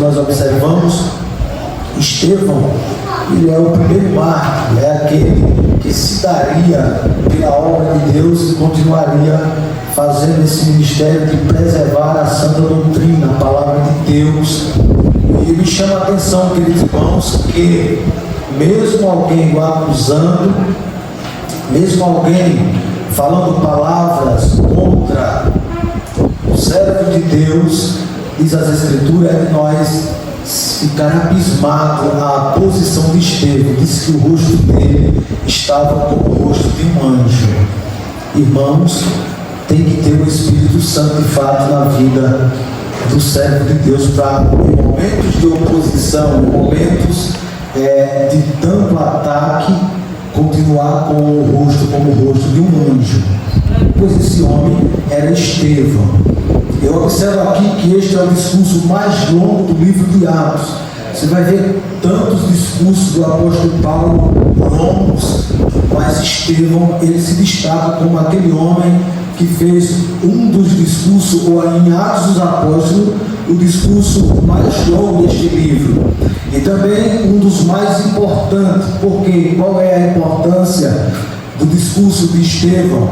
nós observamos, Estevão, ele é o primeiro mártir, é aquele que se daria pela obra de Deus e continuaria fazendo esse ministério de preservar a santa doutrina, a palavra de Deus. E me chama a atenção, queridos irmãos, que mesmo alguém o acusando, mesmo alguém falando palavras contra o servo de Deus, diz as Escrituras, é de nós ficar abismado à posição de Estevão. Diz que o rosto dele estava como o rosto de um anjo. Irmãos, tem que ter o Espírito Santo de fato na vida do servo de Deus para, em momentos de oposição, em momentos de tanto ataque, continuar com o rosto como o rosto de um anjo. Pois esse homem era Estevão. Eu observo aqui que este é o discurso mais longo do livro de Atos. Você vai ver tantos discursos do apóstolo Paulo longos, mas Estevão, ele se destaca como aquele homem que fez um dos discursos, ou em Atos dos Apóstolos, o discurso mais longo deste livro. E também um dos mais importantes, porque qual é a importância do discurso de Estevão?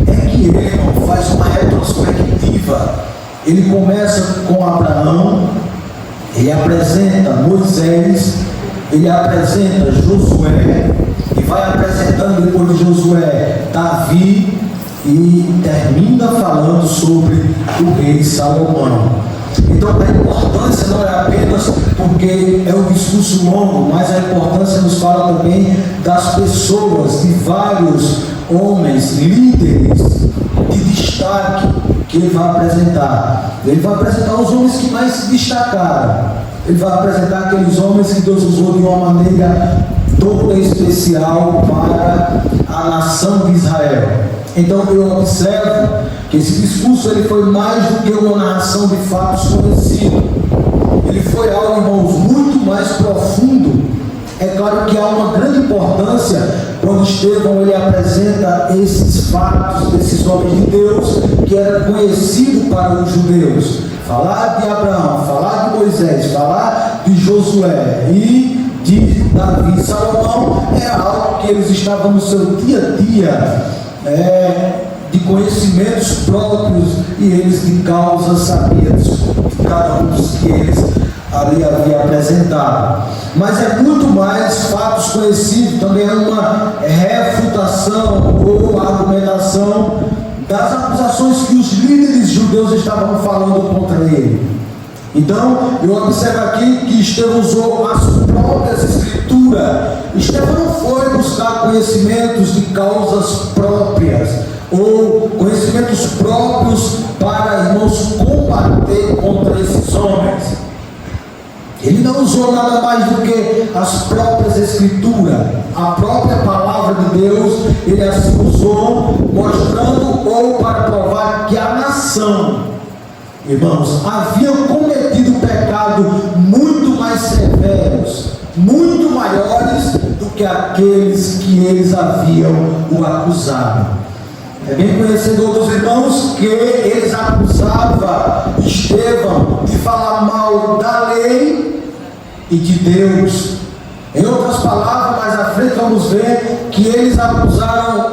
É que ele faz uma retrospectiva. Ele começa com Abraão, ele apresenta Moisés, ele apresenta Josué, e vai apresentando depois de Josué Davi, e termina falando sobre o rei Salomão. Então a importância não é apenas porque é um discurso longo, mas a importância nos fala também das pessoas, de vários homens, líderes de destaque que ele vai apresentar. Ele vai apresentar os homens que mais se destacaram. Ele vai apresentar aqueles homens que Deus usou de uma maneira toda especial para a nação de Israel. Então eu observo que esse discurso ele foi mais do que uma narração de fatos conhecidos. Ele foi algo, irmãos, muito mais profundo. É claro que há uma grande importância quando Estevão ele apresenta esses fatos desses homens de Deus que era conhecido para os judeus. Falar de Abraão, falar de Moisés, falar de Josué e de Davi e Salomão era algo que eles estavam no seu dia a dia, de conhecimentos próprios, e eles de causa sabiam de cada um dos que eles ali havia apresentado. Mas é muito mais fatos conhecidos, também é uma refutação ou argumentação das acusações que os líderes judeus estavam falando contra ele. Então, eu observo aqui que Estevão usou as próprias escrituras. Estevão não foi buscar conhecimentos de causas próprias, ou conhecimentos próprios para, irmãos, combater contra esses homens. Ele não usou nada mais do que as próprias escrituras, a própria palavra de Deus. Ele as usou mostrando ou para provar que a nação, irmãos, havia cometido pecado muito mais severos, muito maiores do que aqueles que eles haviam o acusado. É bem conhecedor dos irmãos que eles acusavam Estevão de falar mal da lei e de Deus. Em outras palavras, mais à frente vamos ver que eles acusaram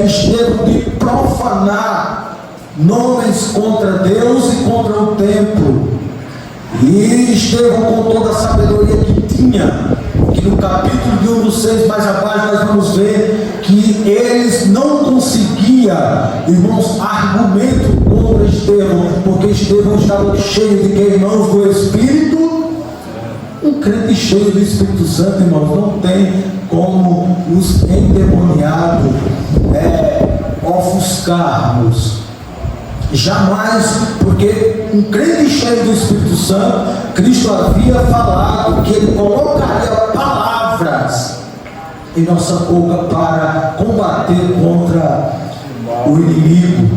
Estevão de profanar nomes contra Deus e contra o templo. E Estevão, com toda a sabedoria que tinha, que no capítulo de 1 dos 6 mais abaixo nós vamos ver que eles não conseguiam, irmãos, argumento contra Estevão, porque Estevão estava cheio de que, irmãos, do Espírito. Um crente cheio do Espírito Santo, irmãos, não tem como os endemoniados ofuscarmos. Jamais, porque um crente cheio do Espírito Santo, Cristo havia falado que ele colocaria palavras em nossa boca para combater contra o inimigo.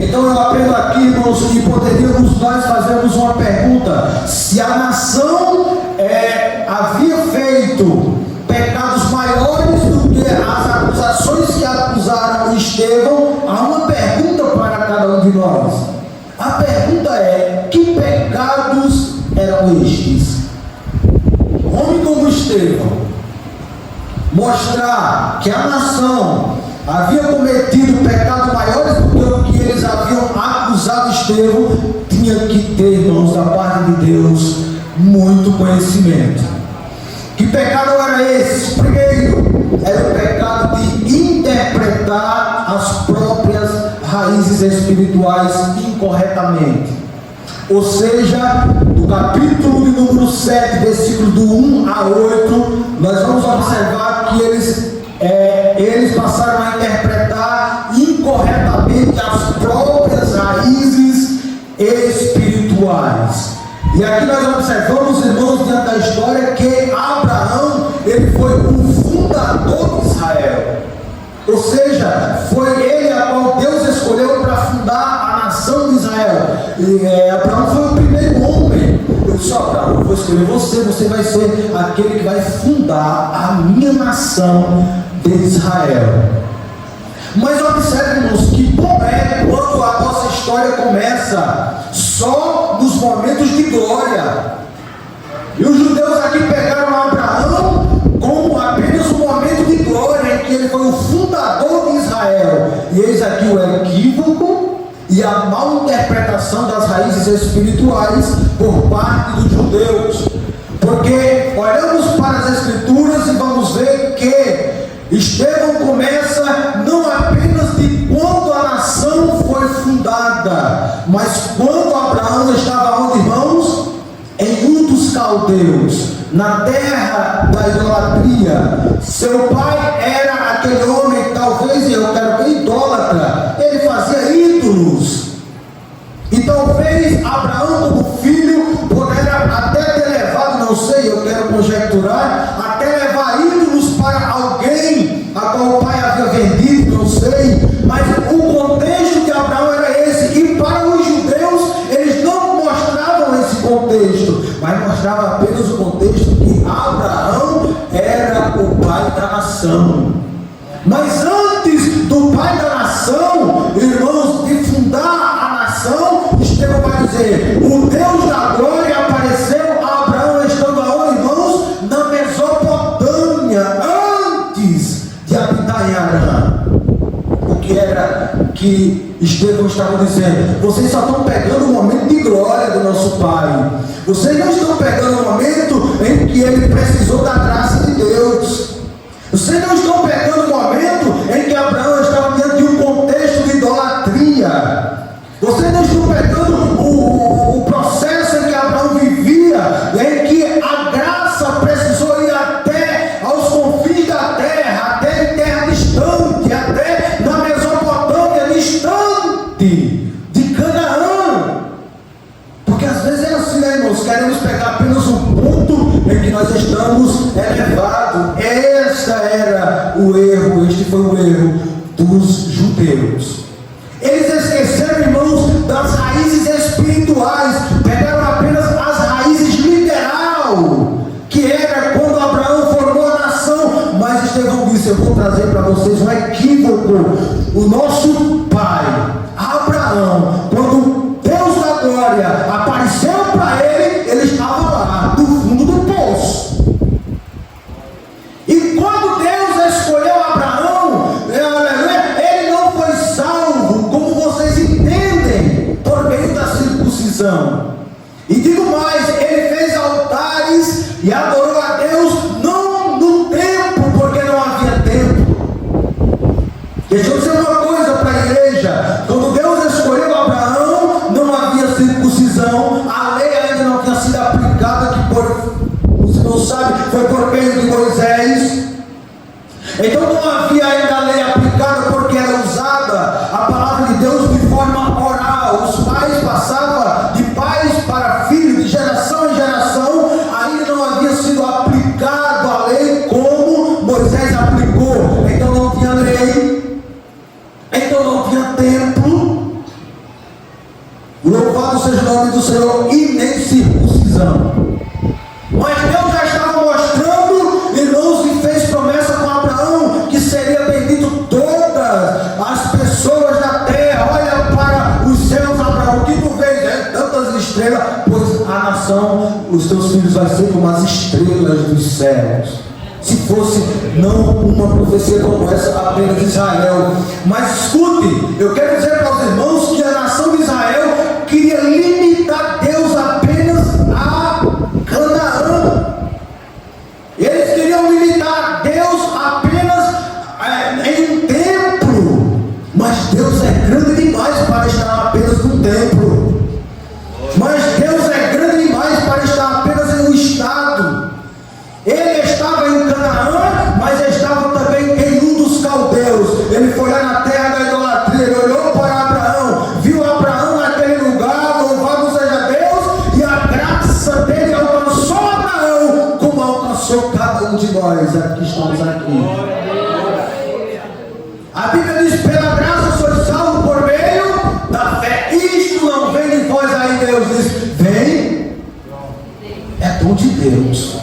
Então eu aprendo aqui, irmãos, e poderíamos nós fazermos uma pergunta: se a nação havia feito pecados maiores do que as acusações que acusaram Estevão, há uma pergunta para cada um de nós. A pergunta é: que pecados eram eram estes. Homem como Estevão, mostrar que a nação havia cometido pecados maiores do que o que eles haviam acusado Estevão, tinha que ter, irmãos, da parte de Deus, muito conhecimento. Que pecado era esse? Primeiro, era o pecado de interpretar as próprias raízes espirituais incorretamente. Ou seja, do capítulo de número 7, versículo do 1 a 8, nós vamos observar que eles passaram a interpretar incorretamente as próprias raízes espirituais. E aqui nós observamos, irmãos, diante da história, que Abraão, ele foi o fundador de Israel. Ou seja, foi ele a qual Deus escolheu para fundar a nação de Israel. E Abraão foi o primeiro homem. Eu disse: Abraão, eu vou escolher você vai ser aquele que vai fundar a minha nação de Israel. Mas observe, irmãos, que quando a nossa história começa só nos momentos de glória. E os judeus aqui pegaram Abraão como apenas um momento de glória em que ele foi o fundador de Israel. E eis aqui o equívoco e a mal interpretação das raízes espirituais por parte dos judeus. Porque olhamos para as Escrituras e vamos ver que Estevão começa não apenas de quando a nação foi fundada, mas quando Abraão estava onde, irmãos? Em Ur dos Caldeus, na terra da idolatria. Seu pai era aquele homem, talvez, eu quero ver, idólatra. Ele fazia ídolos. E talvez Abraão, como filho, poderia até ter levado, não sei, eu quero conjecturar, até levar ídolos para alguém a qual o pai havia vendido, não sei. Mas o contexto de Abraão era esse. E para os judeus, eles não mostravam esse contexto, mas mostrava apenas o contexto que Abraão era o pai da nação. Mas antes do pai da nação, irmãos, de fundar a nação, Estevão vai dizer: o Deus da glória apareceu a Abraão estando aonde, irmãos? Na Mesopotâmia, antes de habitar em Arã. O que era que Estevão estava dizendo? Vocês só estão pegando o momento de glória do nosso pai. Vocês não estão pegando o momento em que ele precisou da graça de Deus. Vocês não estão pegando o momento em que Abraão estava diante de um contexto de idolatria. Vocês não estão pegando o processo em que Abraão vivia, em que a graça precisou ir até aos confins da terra, até em terra distante, até na Mesopotâmia distante de Canaã. Porque às vezes é assim, né, irmãos? Queremos pegar apenas um ponto em que nós estamos elevados. Este foi o erro dos judeus. Eles esqueceram, irmãos, das raízes espirituais, pegaram apenas as raízes literal, que era quando Abraão formou a nação. Mas Estevão disse: eu vou trazer para vocês um equívoco. O nosso pai, Abraão, quando Deus da glória apareceu para ele, ele estava lá, no fundo do poço. E quando Deus escolheu Abraão, ele não foi salvo, como vocês entendem, por meio da circuncisão. E digo mais, ele fez altares e adorou a Deus, não no templo, porque não havia templo. Deixa eu dizer uma coisa para a igreja: quando Deus escolheu Abraão, não havia circuncisão, a lei ainda não tinha sido aplicada, você não sabe, foi por meio de Moisés. Então não havia ainda a lei aplicada, porque era usada a palavra de Deus de forma oral. Os pais passavam de pais para filhos, de geração em geração. Ainda não havia sido aplicado a lei como Moisés aplicou. Então não tinha lei, então não tinha templo. Louvado seja o nome do Senhor. E nem circuncisão. Mas Deus já estava mostrando, irmãos, filhos vai ser como as estrelas dos céus. Se fosse não uma profecia como essa apenas de Israel. Mas escute, eu quero dizer para os irmãos que a nação de Israel queria limitar Deus apenas a Canaã. Eles queriam limitar Deus apenas em um templo. Mas Deus é grande demais para estar apenas num templo. Mas Deus é grande demais para estar apenas em um estado. Ele estava em Canaã, mas estava também em um dos caldeus. Ele foi lá na terra da idolatria. Ele olhou para Abraão, viu Abraão naquele lugar, louvado seja Deus, e a graça dele alcançou Abraão, como alcançou cada um de nós que estamos aqui. A Bíblia diz: pela graça sois salvos por meio da fé. Isto não vem de vós. Aí Deus diz: vem, é dom de Deus.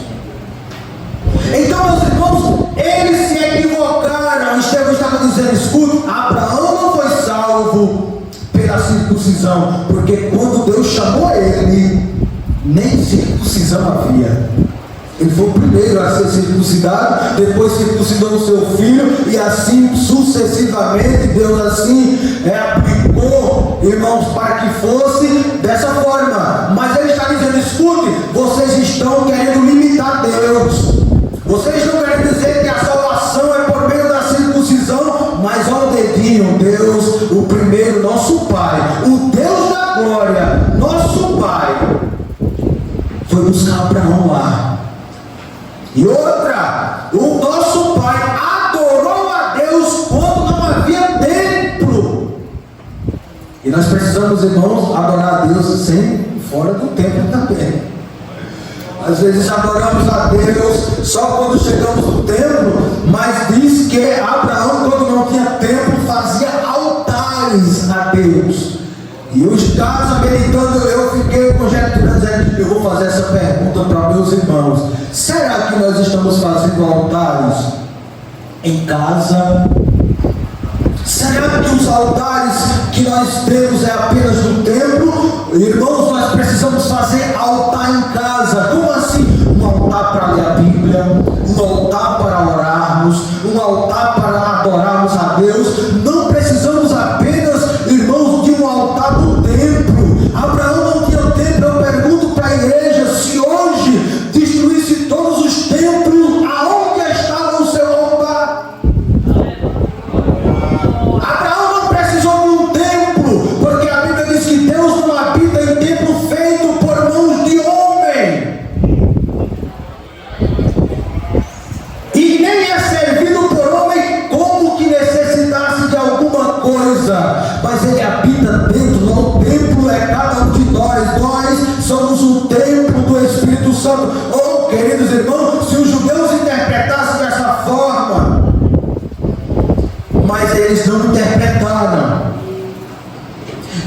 Então, meus irmãos, eles se equivocaram. Estevão estava dizendo: escuta, Abraão não foi salvo pela circuncisão, porque quando Deus chamou ele, nem circuncisão havia. Ele foi o primeiro a ser circuncidado, depois circuncidou o seu filho, e assim sucessivamente. Deus assim aplicou, irmãos, para que fosse dessa forma. Mas ele está dizendo: escute, vocês estão querendo limitar Deus. Vocês não querem dizer que a salvação é por meio da circuncisão, mas ao dedinho, Deus, o primeiro, nosso Pai, o Deus da glória, nosso Pai, foi buscar Abraão lá. E outra, o nosso Pai adorou a Deus quando não havia templo. E nós precisamos, irmãos, adorar a Deus sem fora do templo também. Às vezes adoramos a Deus só quando chegamos no templo, mas diz que Abraão, quando não tinha templo, fazia altares a Deus. E eu estava meditando, eu fiquei conjecturando, eu vou fazer essa pergunta para meus irmãos: será que nós estamos fazendo altares em casa? Será que os altares que nós temos é apenas no templo? Irmãos, nós precisamos fazer altar em casa. Como assim? Um altar para ler a Bíblia, um altar para orarmos, um altar para adorarmos a Deus. Não precisamos apenas, irmãos, de um altar do templo. Abraão não tinha templo. Eu pergunto para a igreja: se hoje destruísse todos os templos, aonde estava o seu altar? Abraão não precisou de um templo, porque a Bíblia diz que Deus não habita em templo feito por mãos de homem, e nem é servido por homem como que necessitasse de alguma coisa, mas ele habita dentro. O templo é cada um de nós. Nós somos o templo do Espírito Santo. Oh, queridos irmãos, se os judeus interpretassem dessa forma, mas eles não interpretaram.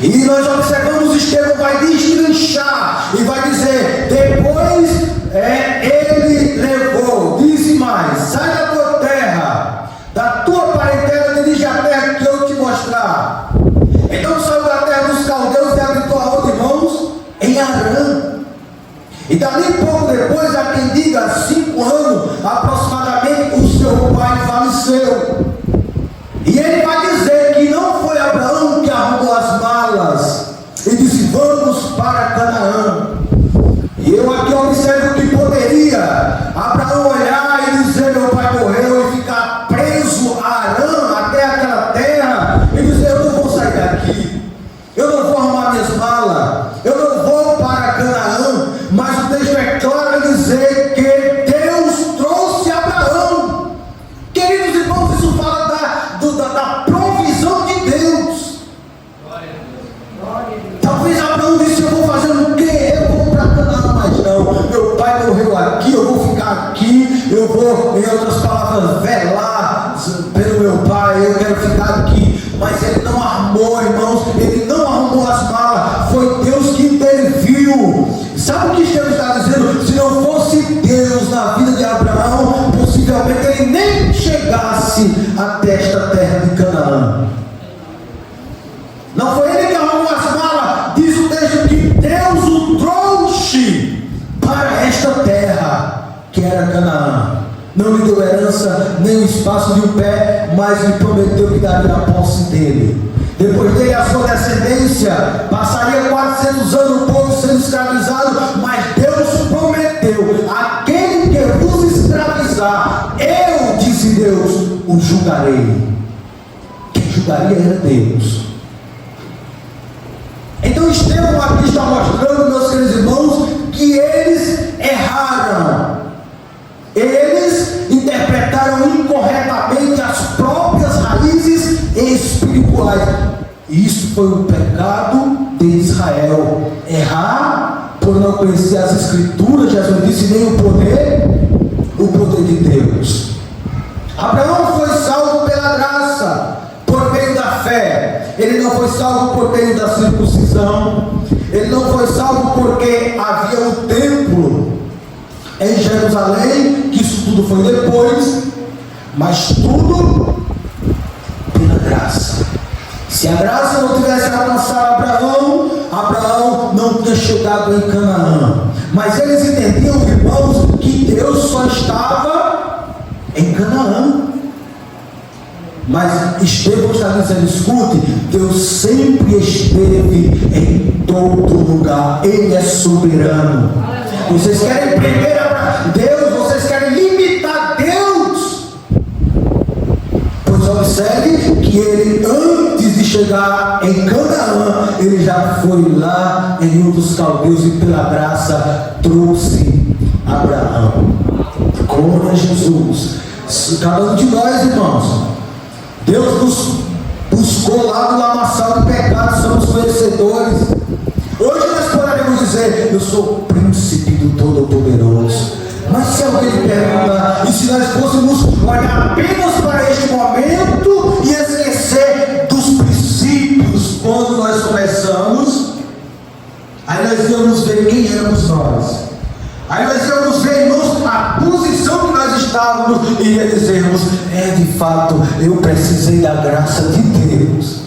E nós observamos, Estevão vai destrinchar e vai dizer: depois ele levou, disse mais: sai da tua terra, da tua parentela, dirige a terra que eu te mostrar. Então saiu da terra dos caldeus e habitou aonde, irmãos? Em Arã. E dali pouco depois, há quem diga 5 anos aproximadamente, o seu pai faleceu. E ele vai dizer que não foi Abraão que arrumou as malas e disse: vamos para Canaã. E eu aqui observo que poderia Abraão olhar e dizer: meu pai morreu, e ficar preso a Arã, até aquela terra, e dizer: eu não vou sair daqui, eu não vou arrumar minhas malas, eu não vou para Canaã. Mas o texto é claro em dizer que Deus trouxe Abraão. Queridos irmãos, isso fala da provisão de Deus. Talvez Abraão disse: eu vou fazer o quê? Eu vou para Canaã. Mas não, meu pai morreu aqui, eu vou ficar aqui, eu vou, em outras palavras, velar pelo meu pai, eu quero ficar aqui. Mas ele não armou, irmãos, ele não arrumou as malas, foi Deus que interviu. Sabe o que Estevão está dizendo? Se não fosse Deus na vida de Abraão, possivelmente ele nem chegasse até esta terra de Canaã. Não foi ele que arrumou as malas. Diz o texto que Deus o trouxe para esta nesta terra que era Canaã. Não lhe deu herança nem o espaço de um pé, mas lhe prometeu que daria a posse dele. Depois dele, a sua descendência passaria 400 anos o povo sendo escravizado, mas Deus prometeu: aquele que vos escravizar, eu, disse Deus, o julgarei. Quem julgaria era Deus. Então Estevão aqui está mostrando, meus queridos irmãos, que eles erraram. Eles interpretaram incorretamente as próprias raízes espirituais. Isso foi o pecado de Israel. Errar por não conhecer as Escrituras, Jesus disse, nem o poder de Deus. Abraão foi salvo pela graça, por meio da fé. Ele não foi salvo por meio da circuncisão. Ele não foi salvo porque havia um templo em Jerusalém, que isso tudo foi depois, mas tudo pela graça. Se a graça não tivesse alcançado Abraão não tinha chegado em Canaã. Mas eles entendiam, irmãos, que Deus só estava em Canaã. Mas Estevão está dizendo: escute, Deus sempre esteve em todo lugar. Ele é soberano. Vocês querem prender Deus, vocês querem limitar Deus? Pois observe que ele, antes de chegar em Canaã, ele já foi lá em Ur dos Caldeus e pela graça trouxe Abraão. Glória a Jesus. Cada um de nós, irmãos, Deus nos buscou lá no lamaçal do pecado, somos conhecedores. Hoje nós poderemos dizer: eu sou o príncipe do Todo-Poderoso. Mas se alguém perguntar, e se nós fôssemos olhar apenas para este momento e esquecer dos princípios quando nós começamos, aí nós íamos ver quem éramos nós. Aí nós íamos ver, irmãos, a posição que nós estávamos e ia dizermos: de fato, eu precisei da graça de Deus.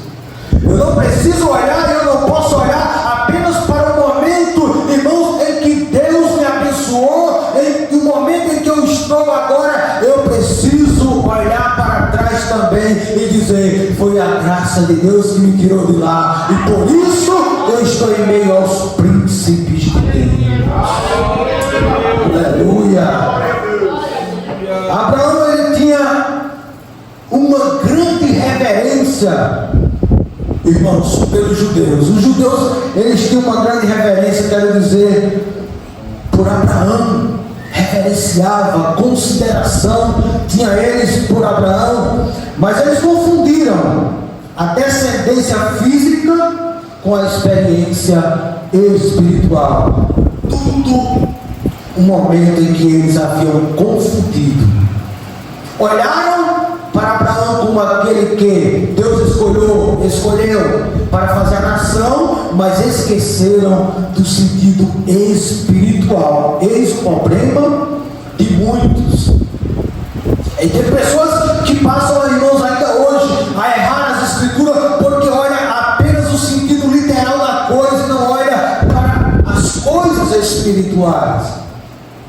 Eu não preciso olhar, eu não posso olhar apenas para o momento, irmãos, em que Deus me abençoou, em o momento em que eu estou agora. Eu preciso olhar para trás também e dizer: foi a graça de Deus que me tirou de lá, e por isso eu estou em meio aos príncipes de Deus. Aleluia. Abraão, ele tinha uma grande reverência, irmãos, pelos judeus. Os judeus, eles tinham uma grande reverência, quero dizer, por Abraão. Reverenciava, consideração tinha eles por Abraão. Mas eles confundiram a descendência física com a experiência espiritual. Tudo um momento em que eles haviam confundido. Olharam para Abraão como aquele que Deus escolheu para fazer a nação, mas esqueceram do sentido espiritual. Eis o problema de muitos. E tem pessoas que passam, irmãos, ainda hoje a errar as escrituras porque olha apenas o sentido literal da coisa e não olha para as coisas espirituais.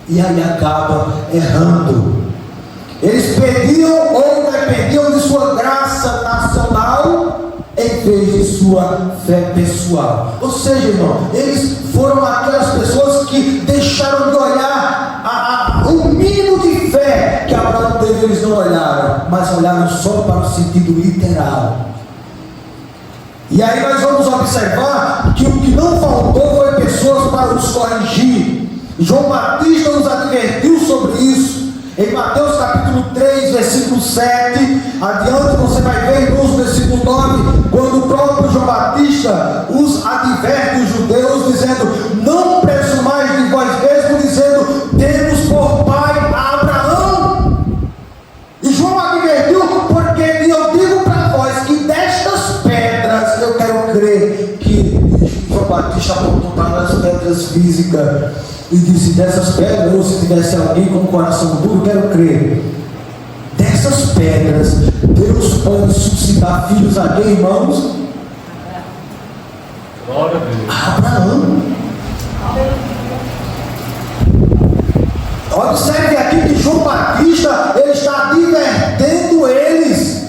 E aí acaba errando. Eles pediam ou dependiam de sua graça nacional em vez de sua fé pessoal. Ou seja, irmão, eles foram aquelas pessoas que deixaram de olhar o mínimo de fé que Abraão teve. Eles não olharam, mas olharam só para o sentido literal. E aí nós vamos observar que o que não faltou foi pessoas para nos corrigir. João Batista nos advertiu sobre isso. Em Mateus capítulo 3, versículo 7, adiante você vai ver, irmãos, versículo 9, quando o próprio João Batista os adverte, os judeus, dizendo: não presumais de vós mesmos, dizendo, temos por pai a Abraão. E João advertiu, porque eu digo para vós que destas pedras, eu quero crer que João Batista apontou para as pedras físicas e disse: dessas pedras, ou se tivesse alguém com o coração duro, quero crer, dessas pedras Deus pode suscitar filhos a quem, irmãos? Glória a Deus. Abraão. Observe aqui que João Batista, ele está advertendo eles.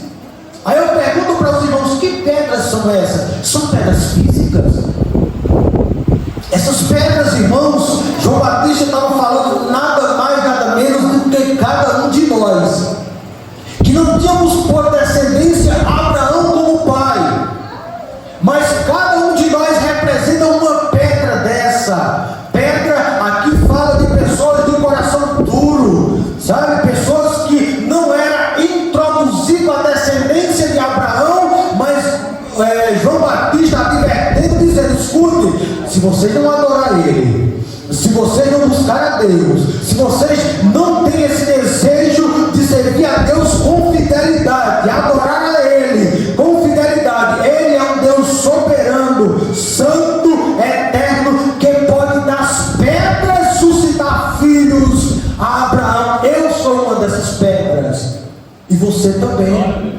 Aí eu pergunto para os irmãos, que pedras são essas? São pedras físicas? Essas pedras, irmãos, João Batista estava falando nada mais, nada menos do que cada um de nós, que não tínhamos por descendência Abraão como pai, mas cada um de nós representa uma pedra dessa. Pedra aqui fala de pessoas de coração duro, sabe? Pessoas que não era introduzido a descendência de Abraão, mas João Batista advertendo, dizendo: escute, se vocês não adorarem Ele, se vocês não buscarem a Deus, se vocês não têm esse desejo de servir a Deus com fidelidade, adorar a Ele com fidelidade, Ele é um Deus soberano, santo, eterno, que pode das pedras suscitar filhos a Abraão. Eu sou uma dessas pedras, e você também.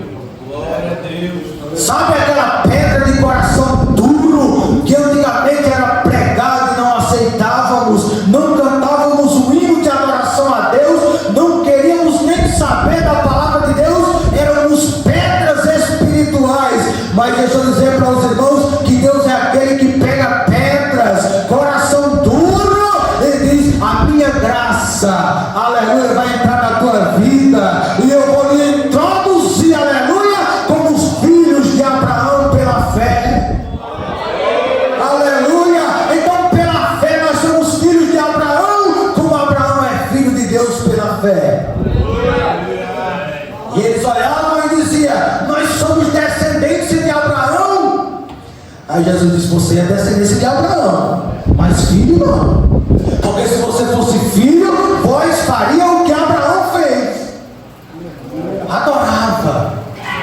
Glória a Deus. Sabe aquela pedra de coração duro que antigamente era pregado e não aceitávamos, não cantávamos o hino de adoração a Deus, não queríamos nem saber da palavra de Deus, éramos pedras espirituais. Mas deixa eu dizer para os irmãos que Deus é aquele que pega pedras, coração duro, e diz: a minha graça, aleluia, vai entrar na tua vida, e eu vou lhe introduzir, aleluia, como os filhos de Abraão pela fé. Aleluia! Então pela fé nós somos filhos de Abraão, como Abraão é filho de Deus pela fé. E eles olhavam e diziam: nós somos descendentes de Abraão. Aí Jesus disse: você é descendência de Abraão, mas filho não. Porque se você fosse filho, vós faria o que Abraão fez. Adorava,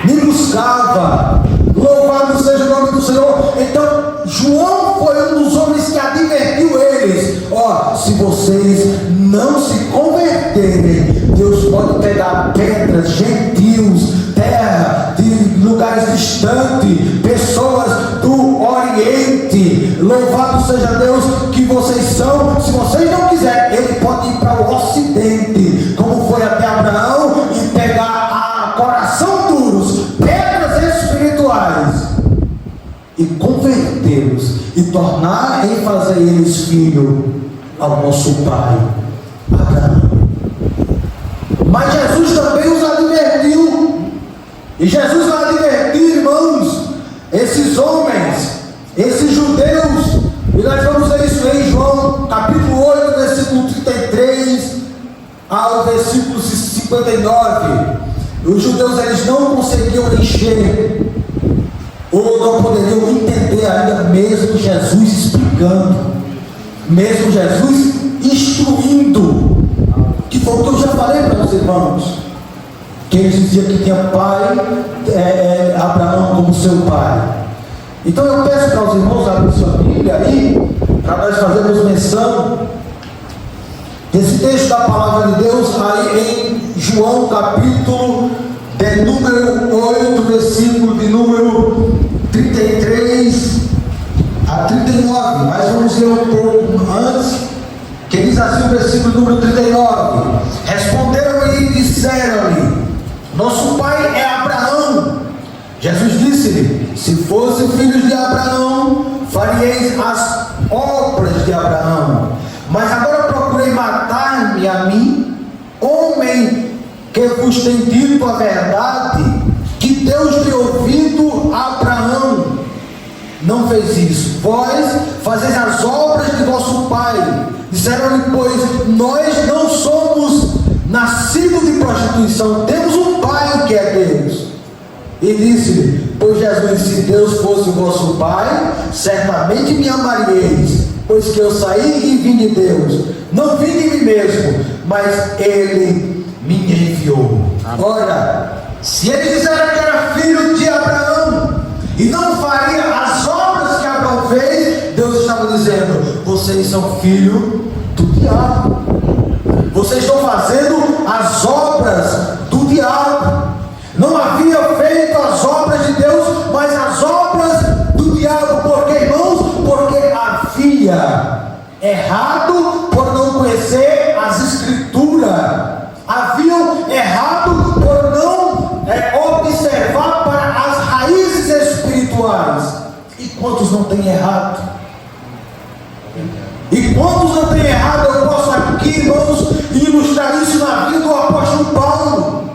me buscava, louvado seja o nome do Senhor. Então João foi um dos homens que advertiu eles: ó, se vocês não se converterem, Deus pode pegar pedras, gentios, terra de lugares distantes, pessoas do Oriente, louvado seja Deus, que vocês são. Se vocês não quiserem, Ele pode ir para o Ocidente, como foi até Abraão, e pegar coração duros, pedras espirituais, e convertê-los, e tornar em fazer eles filho ao nosso pai Abraão. Mas Jesus também os advertiu, e Jesus vai advertir, irmãos, esses homens, esses judeus, e nós vamos ver isso em João capítulo 8, versículo 33 ao versículo 59. Os judeus, eles não conseguiam encher, ou não poderiam entender ainda, mesmo Jesus explicando, mesmo Jesus instruindo, que foi o que eu já falei para os irmãos, que eles diziam que tinha pai, Abraão como seu pai. Então eu peço para os irmãos abrir sua Bíblia aí, para nós fazermos menção desse texto da palavra de Deus, aí em João capítulo de número 8, versículo de número 33 a 39, mas vamos ler um pouco antes, que diz assim o versículo número 39: responderam e disseram-lhe: nosso pai é Abraão. Jesus disse-lhe: se fosse filhos de Abraão, faríeis as obras de Abraão. Mas agora procurei matar-me a mim, homem que vos tem dito a verdade, que Deus deu ouvido a Abraão. Não fez isso. Vós fazeis as obras de vosso pai. Disseram-lhe, pois, nós não somos nascidos de prostituição, temos um pai que é Deus. E disse-lhe, pois Jesus, se Deus fosse o vosso pai, certamente me amaríeis, pois que eu saí e vim de Deus, não vim de mim mesmo, mas Ele me enviou. Ora, se ele disseram que era filho de Abraão e não faria as obras que Abraão fez, Deus estava dizendo: vocês são filhos do diabo, vocês estão fazendo as obras do diabo. Não havia feito as obras de Deus, mas as obras do diabo. Por quê, irmãos? Porque havia errado por não conhecer as Escrituras. quantos não têm errado? E quantos não têm errado? Eu posso aqui, irmãos, ilustrar isso na vida do apóstolo Paulo.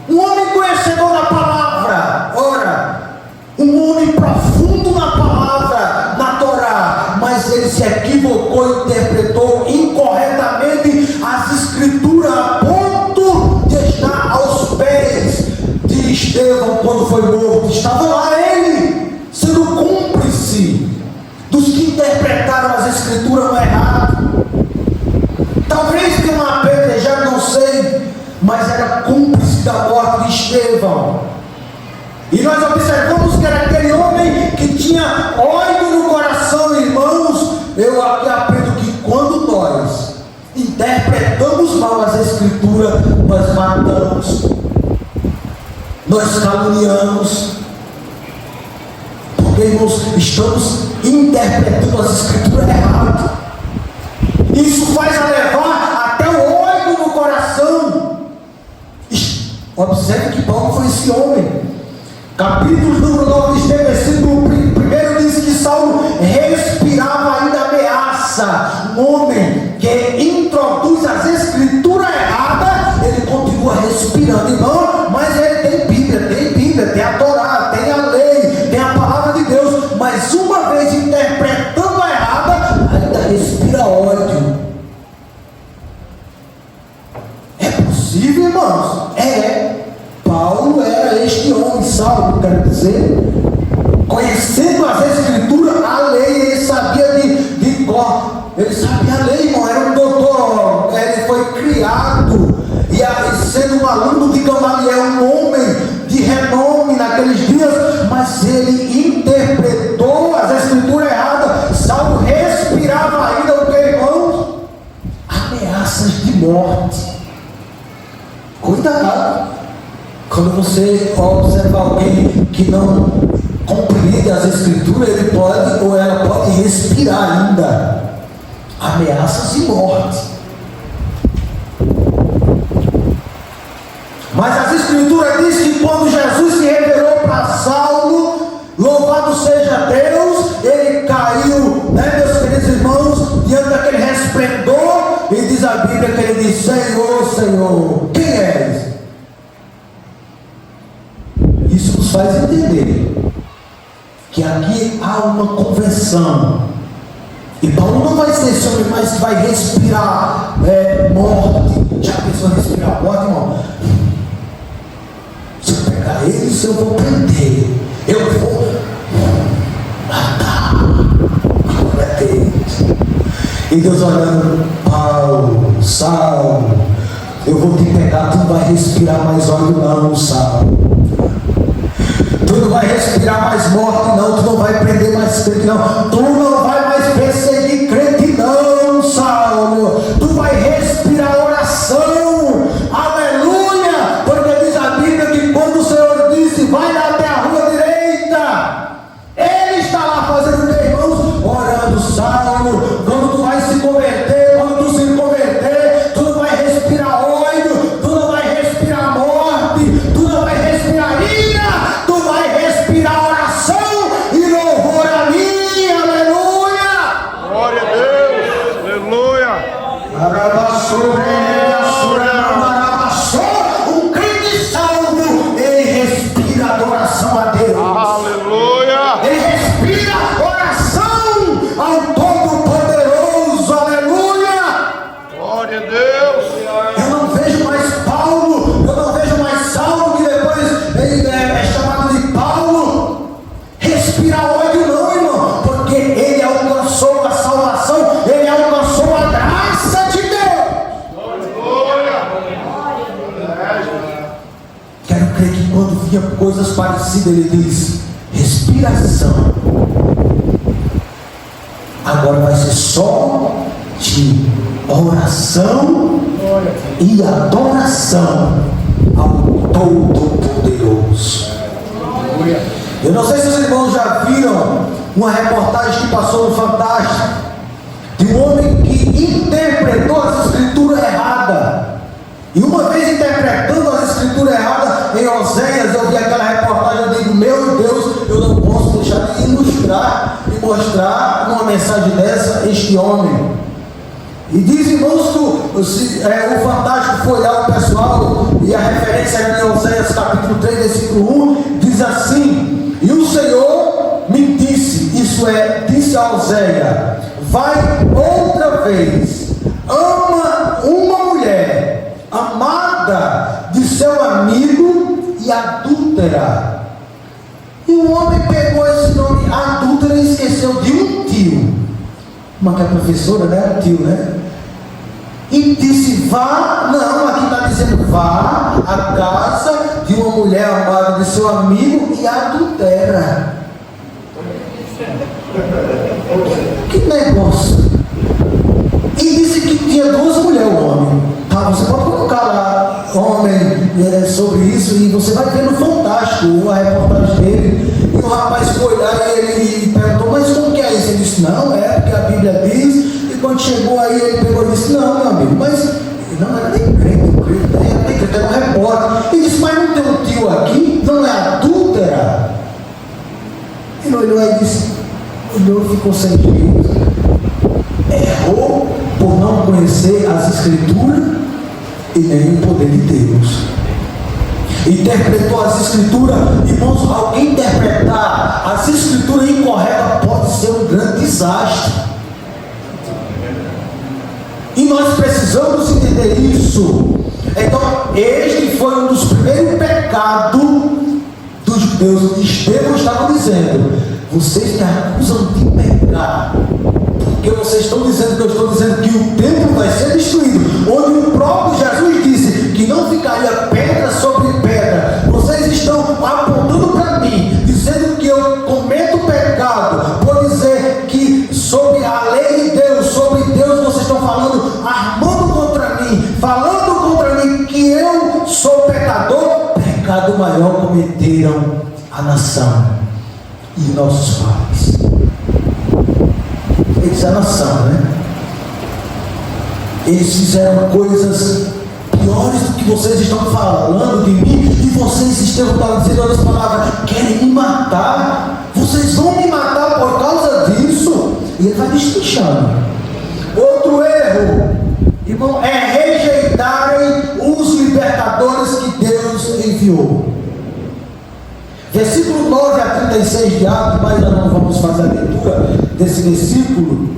Um homem conhecedor da palavra, ora, um homem profundo na palavra, na Torá, mas ele se equivocou e interpretou incorretamente as escrituras a ponto de estar aos pés de Estevão quando foi morto. Estava lá ele, sendo cúmplice dos que interpretaram as escrituras errado. Talvez tenha uma apedrejada, não sei, mas era cúmplice da morte de Estevão. E nós observamos que era aquele homem que tinha ódio no coração, irmãos. Eu aqui aprendo que quando nós interpretamos mal as escrituras, nós matamos, nós caluniamos, porque, irmãos, estamos interpretando as escrituras errado. Isso faz a levar até o ódio no coração. Observe que Paulo foi esse homem. Capítulo número 9, versículo 1 diz que Saulo respirava ainda ameaça. Um homem que introduz as escrituras erradas, ele continua respirando, irmão, mas ele tem Bíblia, tem a Torá, tem a lei, tem a palavra de Deus, mas uma vez interpretando a errada, ainda respira ódio. É possível, irmãos? Paulo era este homem, Saulo, quero dizer, conhecendo as escrituras, a lei, ele sabia de cor, ele sabia a lei, irmão, era um doutor, ele foi criado, e sendo um aluno de Gamaliel, um homem de renome naqueles dias, mas ele interpretou as escrituras erradas. Saulo respirava ainda o que, irmãos? Ameaças de morte. Cuidado quando você observa alguém que não compreende as escrituras, ele pode ou ela pode respirar ainda ameaças de morte. Mas as escrituras dizem que quando Jesus se revelou para Saulo, louvado seja Deus, ele caiu, né, meus queridos irmãos, diante daquele resplendor, e diz a Bíblia que ele diz: Senhor, Senhor, quem és? Isso nos faz entender que aqui há uma conversão. E Paulo não vai ser esse homem, mas vai respirar morte. Já pensou em respirar morte, irmão? Se eu pegar eles, eu vou prender, eu vou matar. Glória a Deus. E Deus olhando: Paulo, Saulo, eu vou te pegar, tu não vai respirar mais óleo não, Saulo. Tu não vai respirar mais morte não, tu não vai prender mais crente não, tu não vai mais perseguir crente não, Saulo. Tu vai respirar oração, aleluia, porque diz a Bíblia que quando o Senhor disse: vai lá até a rua direita, ele está lá fazendo o que, irmãos? Orando. Saulo, quando tu vai se converter, quando tu se converter, tu não vai respirar ódio, tu não vai respirar morte, tu não vai respirar ira, tu vai respirar oração e louvor a mim, aleluia. Glória a Deus, aleluia. Um crente salvo, ele respira adoração a Deus. Aleluia. Ele respira oração ao Todo-Poderoso, aleluia. Glória a Deus. Eu não vejo mais Paulo, eu não vejo mais Saulo, que depois ele é chamado de Paulo, respirar ódio não, irmão, porque ele alcançou a salvação, ele alcançou a graça de Deus. Quero crer que quando via coisas parecidas, ele diz: respiração. Agora vai ser só de oração e adoração ao Todo-Poderoso. Eu não sei se os irmãos já viram uma reportagem que passou no Fantástico, de um homem que interpretou as escrituras erradas. E uma vez interpretando as escrituras erradas em Oséias, eu vi aquela reportagem e digo: meu Deus, eu não posso deixar de ilustrar homem. E diz, irmãos, que o Fantástico foi olhar o pessoal, e a referência era em Oséias capítulo 3, versículo 1, diz assim: e o Senhor me disse, isso é, disse a Oséias, vai outra vez, ama uma mulher amada de seu amigo e adúltera. E o homem pegou esse nome adúltera e esqueceu de um tio. Uma que é professora, né? Um tio, né? E disse, vá, não, aqui está dizendo, vá à casa de uma mulher amada de seu amigo e adultera. Que negócio. E disse que tinha duas mulheres, o homem. Tá, você pode colocar lá, homem, sobre isso, e você vai ver no Fantástico a reportagem dele. E o rapaz foi lá e ele perguntou, mas como que é isso? Ele disse, não, é porque a Bíblia diz. E quando chegou aí, ele pegou e disse, não, meu amigo, mas não era nem crente, era um repórter. Ele disse, mas não tem um tio aqui? Não é adúltera? Ele olhou e disse, olhou e ficou sem jeito. Errou por não conhecer as Escrituras e nem o poder de Deus. Interpretou as Escrituras. Irmãos, alguém interpretar as Escrituras incorretas pode ser um grande desastre. E nós precisamos entender isso. Então, este foi um dos primeiros pecados dos judeus. Estevão estava dizendo, vocês me acusam de pecar, porque vocês estão dizendo que eu estou dizendo que o templo vai ser destruído, onde o próprio Jesus disse que não ficaria pedra sobre pedra. Vocês estão apontando para mim, dizendo que eu cometo pecado, por dizer que sobre a lei de Deus, sobre Deus vocês estão falando, armando contra mim, falando contra mim que eu sou pecador. Pecado maior cometeram a nação e nossos pais. Eles a nação, né? Eles fizeram coisas piores do que vocês estão falando de mim, e vocês estão dizendo outras palavras, querem me matar, vocês vão me matar por causa disso. E ele vai destrinchando. Outro erro, irmão, é rejeitarem os libertadores que Deus enviou. Versículo 9 a 36 de Atos, mas nós não vamos fazer a leitura desse versículo.